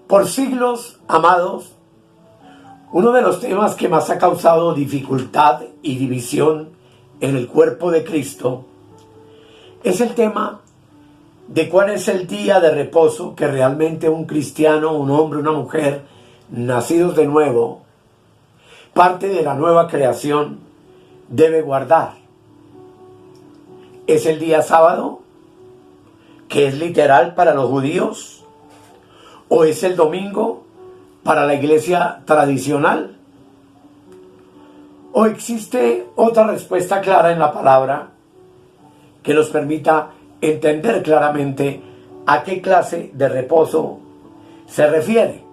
Por siglos, amados, uno de los temas que más ha causado dificultad y división en el cuerpo de Cristo es el tema de cuál es el día de reposo que realmente un cristiano, un hombre, una mujer, nacidos de nuevo, parte de la nueva creación, debe guardar. ¿Es el día sábado, que es literal para los judíos? ¿O es el domingo para la iglesia tradicional? ¿O existe otra respuesta clara en la palabra que nos permita entender claramente a qué clase de reposo se refiere?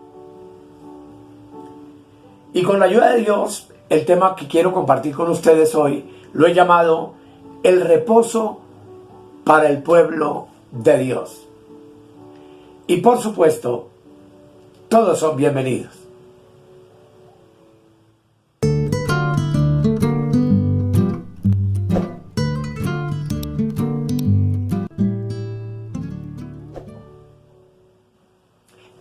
Y con la ayuda de Dios, el tema que quiero compartir con ustedes hoy lo he llamado el reposo para el pueblo de Dios. Y por supuesto, todos son bienvenidos.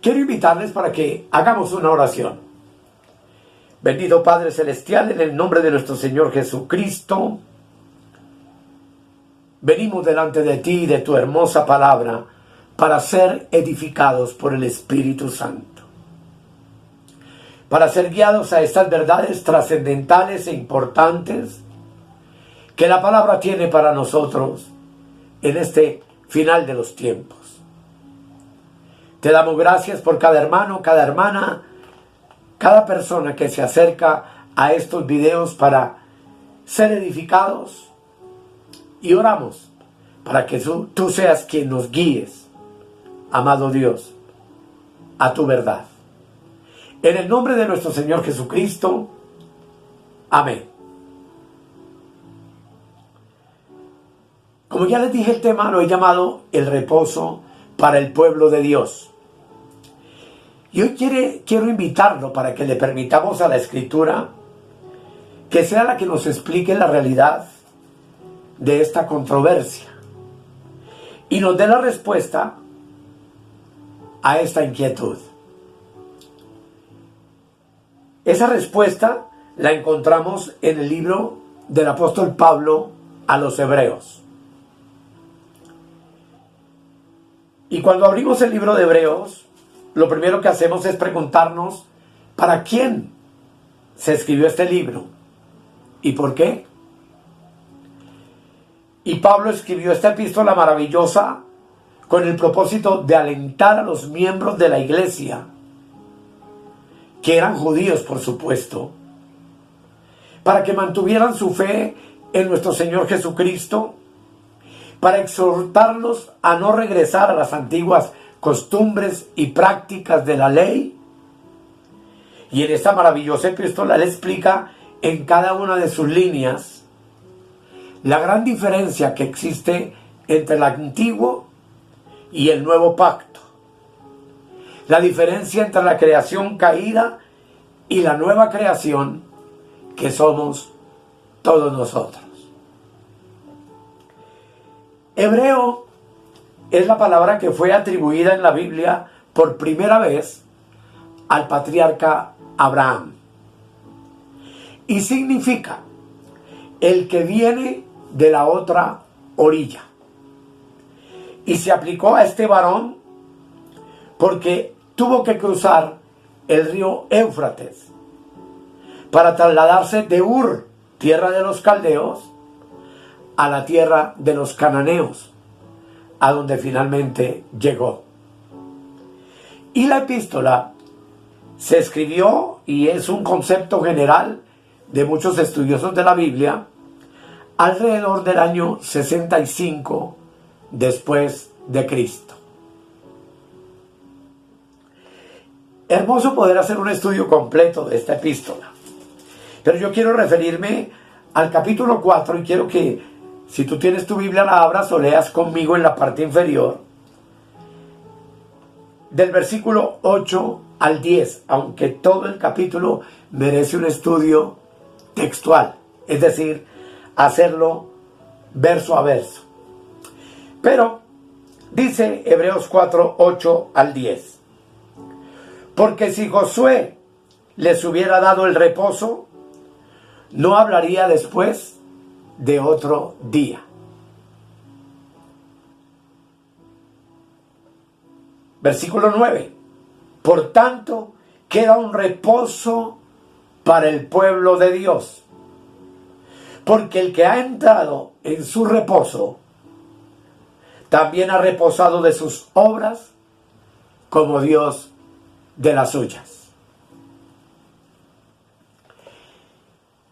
Quiero invitarles para que hagamos una oración. Bendito Padre Celestial, en el nombre de nuestro Señor Jesucristo, venimos delante de ti y de tu hermosa palabra para ser edificados por el Espíritu Santo, para ser guiados a estas verdades trascendentales e importantes que la palabra tiene para nosotros en este final de los tiempos. Te damos gracias por cada hermano, cada hermana, cada persona que se acerca a estos videos para ser edificados, y oramos para que tú seas quien nos guíes, amado Dios, a tu verdad. En el nombre de nuestro Señor Jesucristo. Amén. Como ya les dije, el tema lo he llamado el reposo para el pueblo de Dios. Y hoy quiero invitarlo para que le permitamos a la Escritura que sea la que nos explique la realidad de esta controversia y nos dé la respuesta a esta inquietud. Esa respuesta la encontramos en el libro del apóstol Pablo a los Hebreos. Y cuando abrimos el libro de Hebreos, lo primero que hacemos es preguntarnos ¿para quién se escribió este libro? ¿Y por qué? Y Pablo escribió esta epístola maravillosa con el propósito de alentar a los miembros de la iglesia, que eran judíos por supuesto, para que mantuvieran su fe en nuestro Señor Jesucristo, para exhortarlos a no regresar a las antiguas costumbres y prácticas de la ley. Y en esta maravillosa epístola él explica en cada una de sus líneas la gran diferencia que existe entre el antiguo y el nuevo pacto, la diferencia entre la creación caída y la nueva creación que somos todos nosotros. Hebreo es la palabra que fue atribuida en la Biblia por primera vez al patriarca Abraham. Y significa el que viene de la otra orilla. Y se aplicó a este varón porque tuvo que cruzar el río Éufrates para trasladarse de Ur, tierra de los caldeos, a la tierra de los cananeos, a donde finalmente llegó. Y la epístola se escribió, y es un concepto general de muchos estudiosos de la Biblia, alrededor del año 65 después de Cristo. Hermoso poder hacer un estudio completo de esta epístola, pero yo quiero referirme al capítulo 4 y quiero que, si tú tienes tu Biblia, la abras o leas conmigo en la parte inferior, del versículo 8 al 10, aunque todo el capítulo merece un estudio textual, es decir, hacerlo verso a verso. Pero dice Hebreos 4, 8 al 10: Porque si Josué les hubiera dado el reposo, no hablaría después de otro día. Versículo 9. Por tanto, queda un reposo para el pueblo de Dios. Porque el que ha entrado en su reposo, también ha reposado de sus obras, como Dios de las suyas.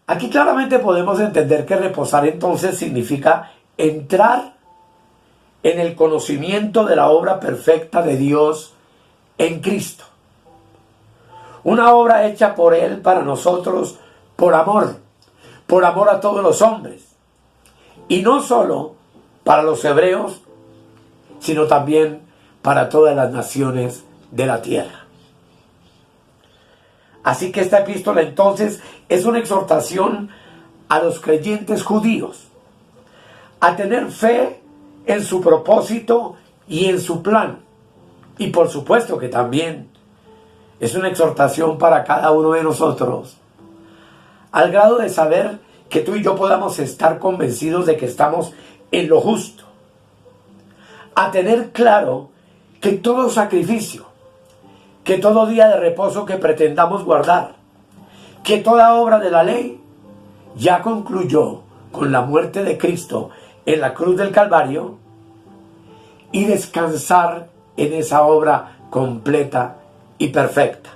Aquí claramente podemos entender que reposar entonces significa entrar en el conocimiento de la obra perfecta de Dios en Cristo. Una obra hecha por Él para nosotros por amor a todos los hombres. Y no solo para los hebreos, sino también para todas las naciones de la tierra. Así que esta epístola entonces es una exhortación a los creyentes judíos a tener fe en su propósito y en su plan. Y por supuesto que también es una exhortación para cada uno de nosotros, al grado de saber que tú y yo podamos estar convencidos de que estamos en lo justo, a tener claro que todo sacrificio, que todo día de reposo que pretendamos guardar, que toda obra de la ley ya concluyó con la muerte de Cristo en la cruz del Calvario, y descansar en esa obra completa y perfecta.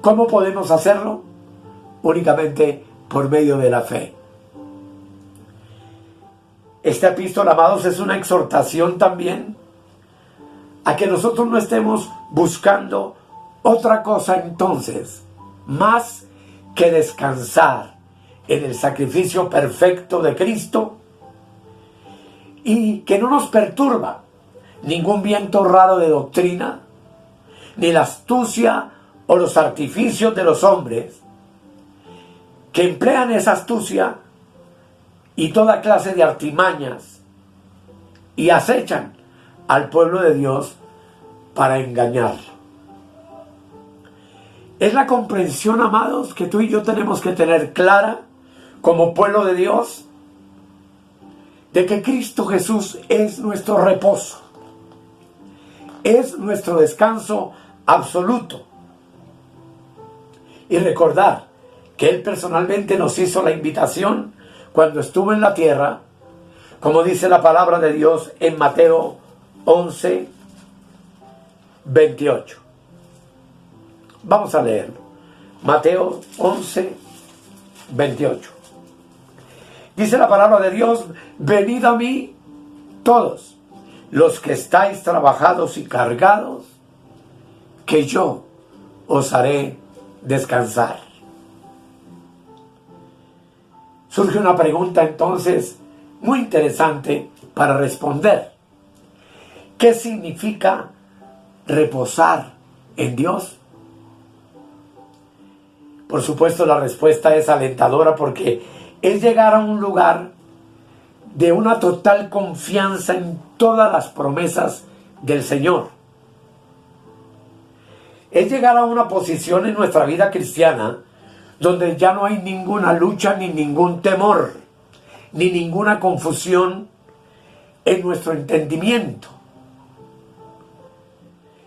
¿Cómo podemos hacerlo? Únicamente por medio de la fe. Esta epístola, amados, es una exhortación también a que nosotros no estemos buscando otra cosa entonces, más que descansar en el sacrificio perfecto de Cristo, y que no nos perturba ningún viento raro de doctrina, ni la astucia o los artificios de los hombres que emplean esa astucia y toda clase de artimañas y acechan al pueblo de Dios para engañarlo. Es la comprensión, amados, que tú y yo tenemos que tener clara como pueblo de Dios, de que Cristo Jesús es nuestro reposo, es nuestro descanso absoluto. Y recordar que Él personalmente nos hizo la invitación cuando estuvo en la tierra, como dice la palabra de Dios en Mateo 11, 28. Vamos a leerlo. Mateo 11, 28. Dice la palabra de Dios: venid a mí todos los que estáis trabajados y cargados, que yo os haré descansar. Surge una pregunta entonces muy interesante para responder. ¿Qué significa reposar en Dios? Por supuesto, la respuesta es alentadora, porque es llegar a un lugar de una total confianza en todas las promesas del Señor. Es llegar a una posición en nuestra vida cristiana donde ya no hay ninguna lucha, ni ningún temor, ni ninguna confusión en nuestro entendimiento,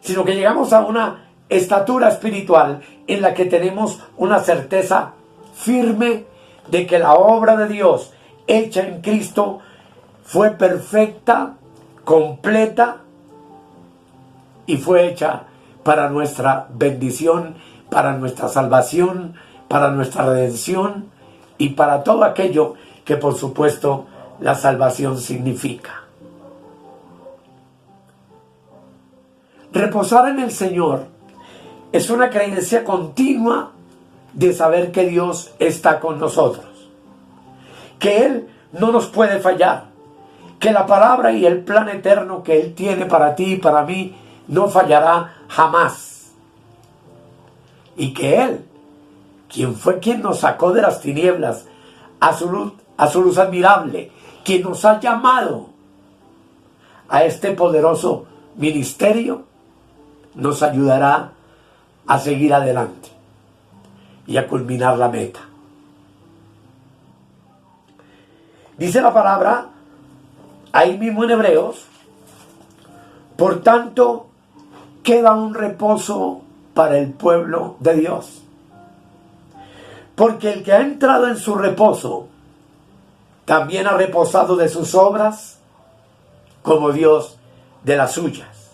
sino que llegamos a una estatura espiritual en la que tenemos una certeza firme de que la obra de Dios hecha en Cristo fue perfecta, completa, y fue hecha para nuestra bendición, para nuestra salvación, para nuestra redención y para todo aquello que, por supuesto, la salvación significa. Reposar en el Señor es una creencia continua de saber que Dios está con nosotros, que Él no nos puede fallar, que la palabra y el plan eterno que Él tiene para ti y para mí no fallará jamás, y que Él, quien nos sacó de las tinieblas a su luz admirable, quien nos ha llamado a este poderoso ministerio, nos ayudará a seguir adelante y a culminar la meta. Dice la palabra, ahí mismo en Hebreos, por tanto, queda un reposo para el pueblo de Dios. Porque el que ha entrado en su reposo, también ha reposado de sus obras, como Dios de las suyas.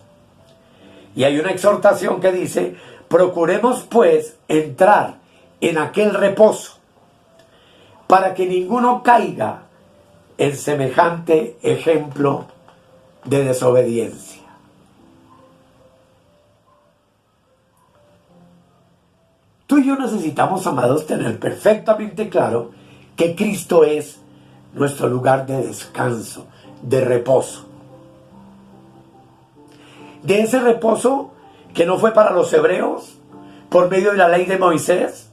Y hay una exhortación que dice, procuremos pues entrar en aquel reposo, para que ninguno caiga en semejante ejemplo de desobediencia. Tú y yo necesitamos, amados, tener perfectamente claro que Cristo es nuestro lugar de descanso, de reposo. De ese reposo que no fue para los hebreos por medio de la ley de Moisés,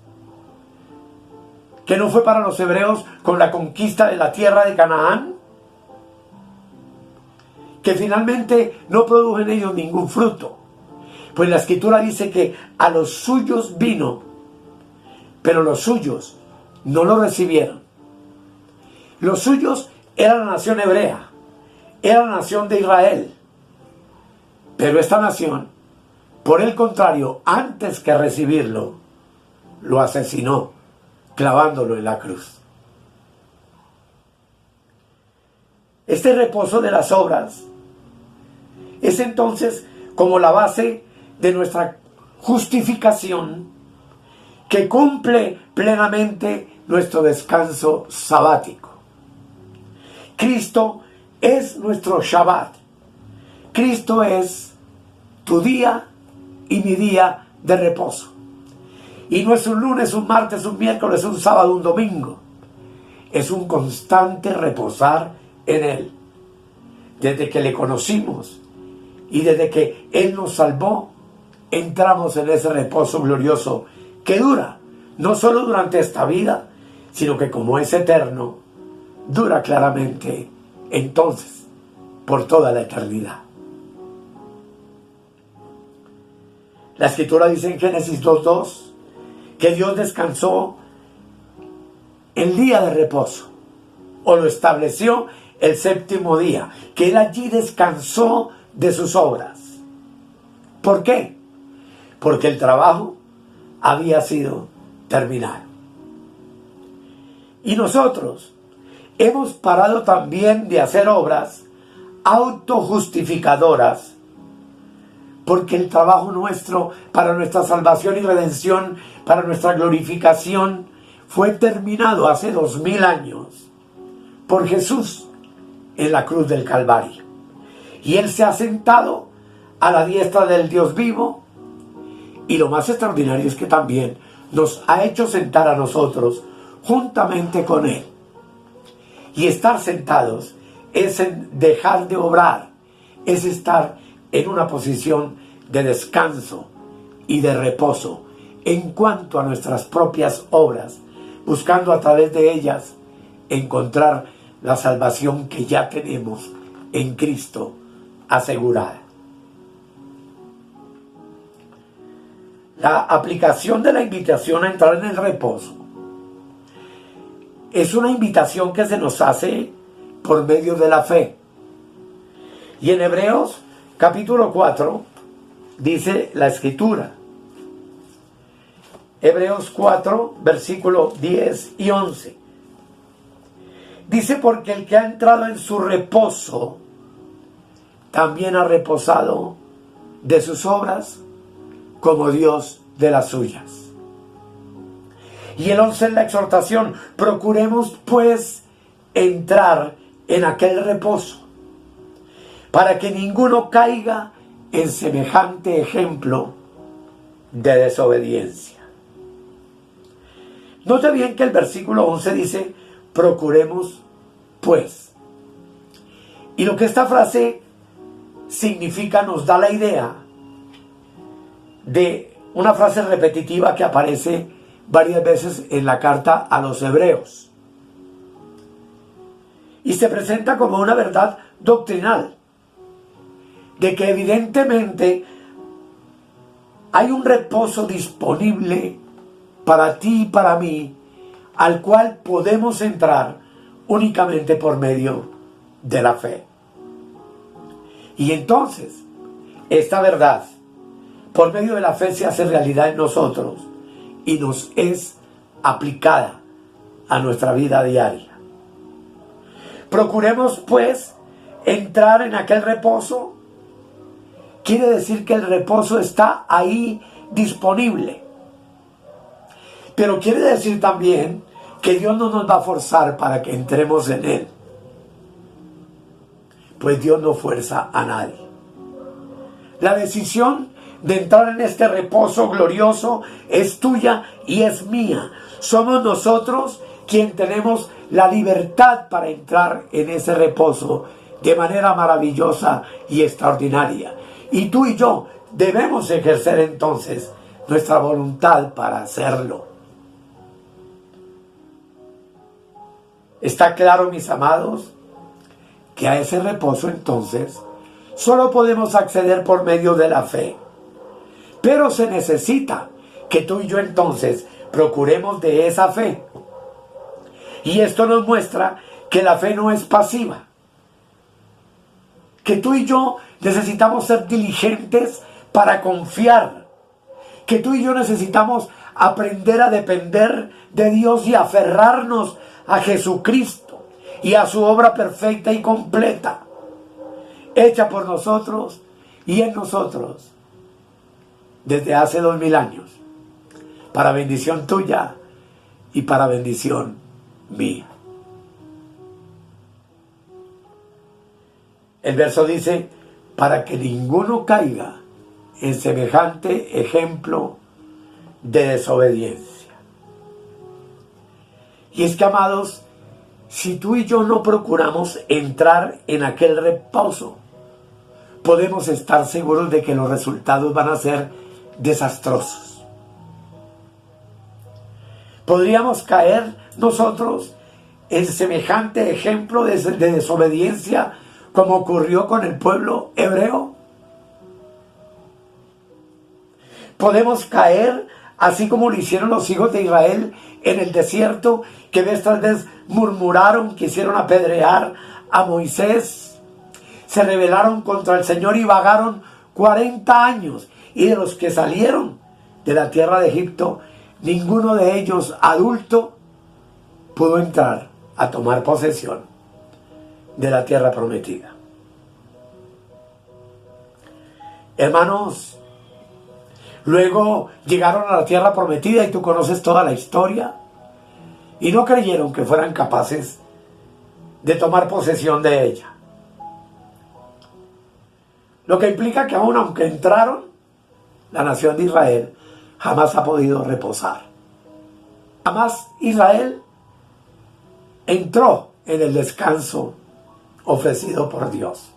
que no fue para los hebreos con la conquista de la tierra de Canaán, que finalmente no produjo en ellos ningún fruto. Pues la Escritura dice que a los suyos vino, pero los suyos no lo recibieron. Los suyos era la nación hebrea, era la nación de Israel. Pero esta nación, por el contrario, antes que recibirlo, lo asesinó, clavándolo en la cruz. Este reposo de las obras es entonces como la base de nuestra justificación, que cumple plenamente nuestro descanso sabático. Cristo es nuestro Shabbat. Cristo es tu día y mi día de reposo. Y no es un lunes, un martes, un miércoles, un sábado, un domingo. Es un constante reposar en Él. Desde que le conocimos y desde que Él nos salvó, entramos en ese reposo glorioso que dura, no solo durante esta vida, sino que como es eterno, dura claramente entonces por toda la eternidad. La Escritura dice en Génesis 2:2 que Dios descansó el día de reposo, o lo estableció el séptimo día, que Él allí descansó de sus obras. ¿Por qué? Porque el trabajo había sido terminado. Y nosotros hemos parado también de hacer obras autojustificadoras, porque el trabajo nuestro para nuestra salvación y redención, para nuestra glorificación, fue terminado hace 2000 años por Jesús en la cruz del Calvario. Y Él se ha sentado a la diestra del Dios vivo, y lo más extraordinario es que también nos ha hecho sentar a nosotros juntamente con Él. Y estar sentados es dejar de obrar, es estar en una posición de descanso y de reposo en cuanto a nuestras propias obras, buscando a través de ellas encontrar la salvación que ya tenemos en Cristo asegurada. La aplicación de la invitación a entrar en el reposo es una invitación que se nos hace por medio de la fe. Y en Hebreos capítulo 4 dice la Escritura, Hebreos 4 versículo 10 y 11, dice: porque el que ha entrado en su reposo también ha reposado de sus obras, como Dios de las suyas. Y el 11 es la exhortación: procuremos pues entrar en aquel reposo, para que ninguno caiga en semejante ejemplo de desobediencia. Note bien que el versículo 11 dice: procuremos pues. Y lo que esta frase significa, nos da la idea de una frase repetitiva que aparece varias veces en la carta a los hebreos. Y se presenta como una verdad doctrinal, de que evidentemente hay un reposo disponible para ti y para mí, al cual podemos entrar únicamente por medio de la fe. Y entonces, esta verdad, por medio de la fe, se hace realidad en nosotros y nos es aplicada a nuestra vida diaria. Procuremos, pues, entrar en aquel reposo. Quiere decir que el reposo está ahí disponible. Pero quiere decir también que Dios no nos va a forzar para que entremos en él. Pues Dios no fuerza a nadie. La decisión de entrar en este reposo glorioso es tuya y es mía. Somos nosotros quien tenemos la libertad para entrar en ese reposo de manera maravillosa y extraordinaria. Y tú y yo debemos ejercer entonces nuestra voluntad para hacerlo. Está claro, mis amados, que a ese reposo entonces solo podemos acceder por medio de la fe. Pero se necesita que tú y yo entonces procuremos de esa fe. Y esto nos muestra que la fe no es pasiva. Que tú y yo necesitamos ser diligentes para confiar. Que tú y yo necesitamos aprender a depender de Dios y aferrarnos a Jesucristo y a su obra perfecta y completa, hecha por nosotros y en nosotros desde hace 2000 años, para bendición tuya y para bendición mía. El verso dice, para que ninguno caiga en semejante ejemplo de desobediencia. Y es que, amados, si tú y yo no procuramos entrar en aquel reposo, podemos estar seguros de que los resultados van a ser desastrosos. Podríamos caer nosotros en semejante ejemplo de desobediencia como ocurrió con el pueblo hebreo. Podemos caer así como lo hicieron los hijos de Israel en el desierto, que vez tras vez murmuraron, quisieron apedrear a Moisés, se rebelaron contra el Señor y vagaron 40 años. Y de los que salieron de la tierra de Egipto, ninguno de ellos adulto pudo entrar a tomar posesión de la tierra prometida. Hermanos, luego llegaron a la tierra prometida y tú conoces toda la historia. Y no creyeron que fueran capaces de tomar posesión de ella. Lo que implica que aún aunque entraron, la nación de Israel jamás ha podido reposar. Jamás Israel entró en el descanso ofrecido por Dios.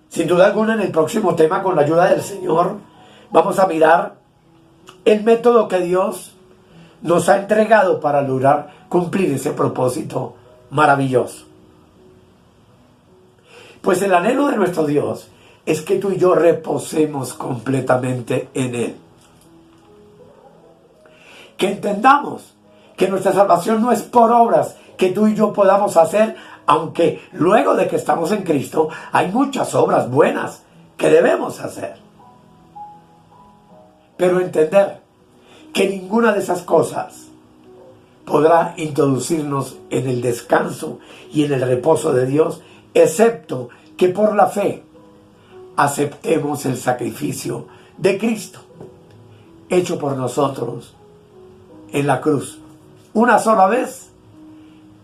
Sin duda alguna, en el próximo tema, con la ayuda del Señor, vamos a mirar el método que Dios nos ha entregado para lograr cumplir ese propósito maravilloso. Pues el anhelo de nuestro Dios es que tú y yo reposemos completamente en Él. Que entendamos que nuestra salvación no es por obras que tú y yo podamos hacer, aunque luego de que estamos en Cristo hay muchas obras buenas que debemos hacer. Pero entender que ninguna de esas cosas podrá introducirnos en el descanso y en el reposo de Dios, excepto que por la fe aceptemos el sacrificio de Cristo, hecho por nosotros en la cruz, una sola vez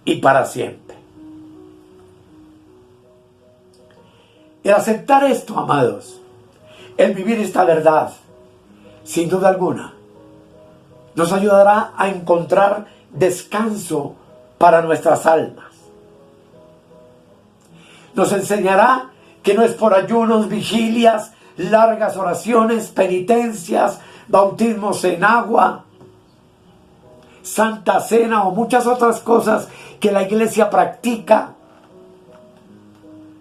y para siempre. El aceptar esto, amados, el vivir esta verdad, sin duda alguna, nos ayudará a encontrar descanso para nuestras almas. Nos enseñará que no es por ayunos, vigilias, largas oraciones, penitencias, bautismos en agua, Santa Cena o muchas otras cosas que la iglesia practica,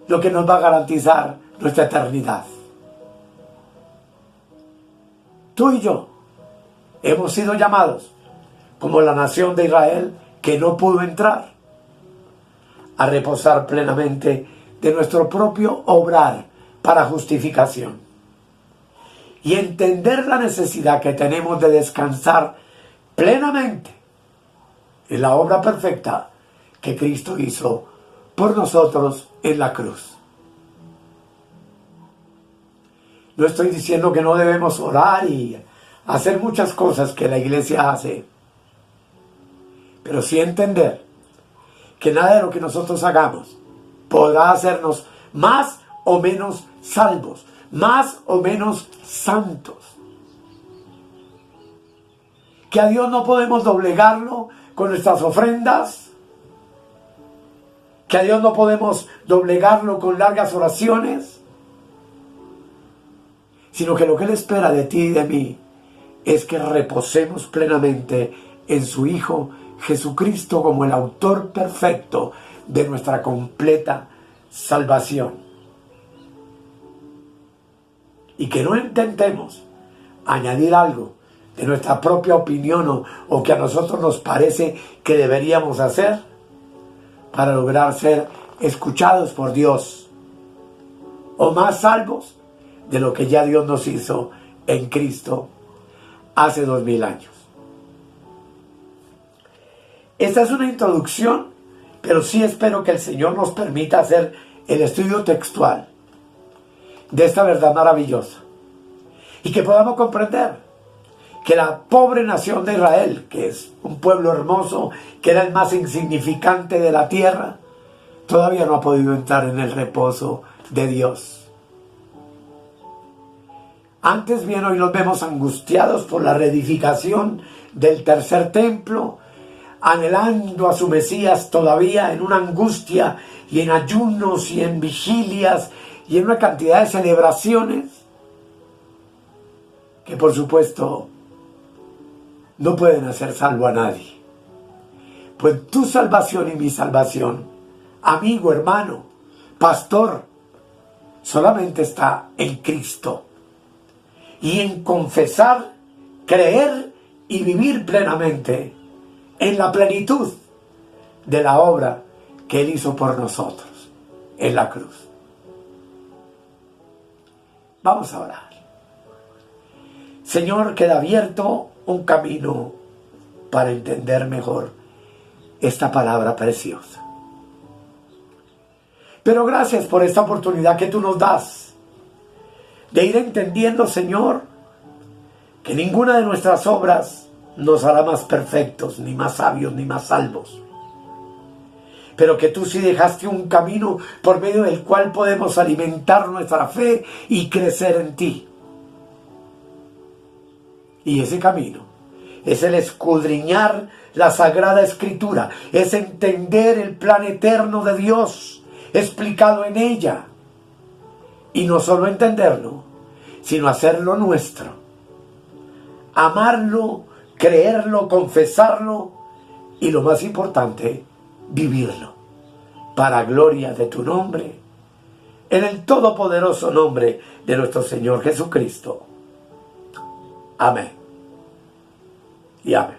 lo que nos va a garantizar nuestra eternidad. Tú y yo hemos sido llamados como la nación de Israel que no pudo entrar a reposar plenamente de nuestro propio obrar para justificación y entender la necesidad que tenemos de descansar plenamente en la obra perfecta que Cristo hizo por nosotros en la cruz. No estoy diciendo que no debemos orar y hacer muchas cosas que la iglesia hace, pero sí entender que nada de lo que nosotros hagamos podrá hacernos más o menos salvos, más o menos santos. Que a Dios no podemos doblegarlo con nuestras ofrendas, que a Dios no podemos doblegarlo con largas oraciones, sino que lo que Él espera de ti y de mí es que reposemos plenamente en su Hijo Jesucristo como el autor perfecto de nuestra completa salvación. Y que no intentemos añadir algo de nuestra propia opinión o que a nosotros nos parece que deberíamos hacer para lograr ser escuchados por Dios o más salvos de lo que ya Dios nos hizo en Cristo hace 2000 años. Esta es una introducción, pero sí espero que el Señor nos permita hacer el estudio textual de esta verdad maravillosa y que podamos comprender que la pobre nación de Israel, que es un pueblo hermoso, que era el más insignificante de la tierra, todavía no ha podido entrar en el reposo de Dios. Antes bien, hoy nos vemos angustiados por la reedificación del tercer templo, anhelando a su Mesías todavía en una angustia y en ayunos y en vigilias y en una cantidad de celebraciones que por supuesto no pueden hacer salvo a nadie. Pues tu salvación y mi salvación, amigo, hermano, pastor, solamente está en Cristo y en confesar, creer y vivir plenamente en la plenitud de la obra que Él hizo por nosotros en la cruz. Vamos a orar. Señor, queda abierto un camino para entender mejor esta palabra preciosa. Pero gracias por esta oportunidad que tú nos das de ir entendiendo, Señor, que ninguna de nuestras obras nos hará más perfectos, ni más sabios, ni más salvos. Pero que tú sí dejaste un camino por medio del cual podemos alimentar nuestra fe y crecer en ti. Y ese camino es el escudriñar la Sagrada Escritura, es entender el plan eterno de Dios explicado en ella. Y no solo entenderlo, sino hacerlo nuestro. Amarlo, creerlo, confesarlo y lo más importante, vivirlo para gloria de tu nombre, en el todopoderoso nombre de nuestro Señor Jesucristo. Amén y amén.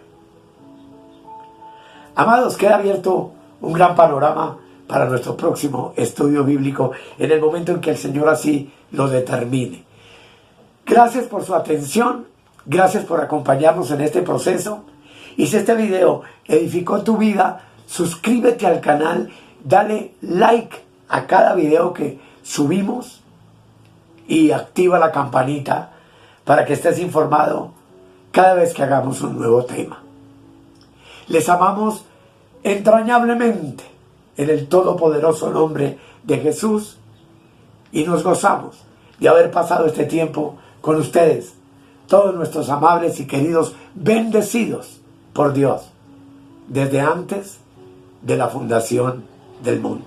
Amados, queda abierto un gran panorama para nuestro próximo estudio bíblico en el momento en que el Señor así lo determine. Gracias por su atención, gracias por acompañarnos en este proceso. Y si este video edificó tu vida, suscríbete al canal, dale like a cada video que subimos y activa la campanita para que estés informado cada vez que hagamos un nuevo tema. Les amamos entrañablemente en el todopoderoso nombre de Jesús y nos gozamos de haber pasado este tiempo con ustedes, todos nuestros amables y queridos bendecidos por Dios desde antes de la fundación del mundo.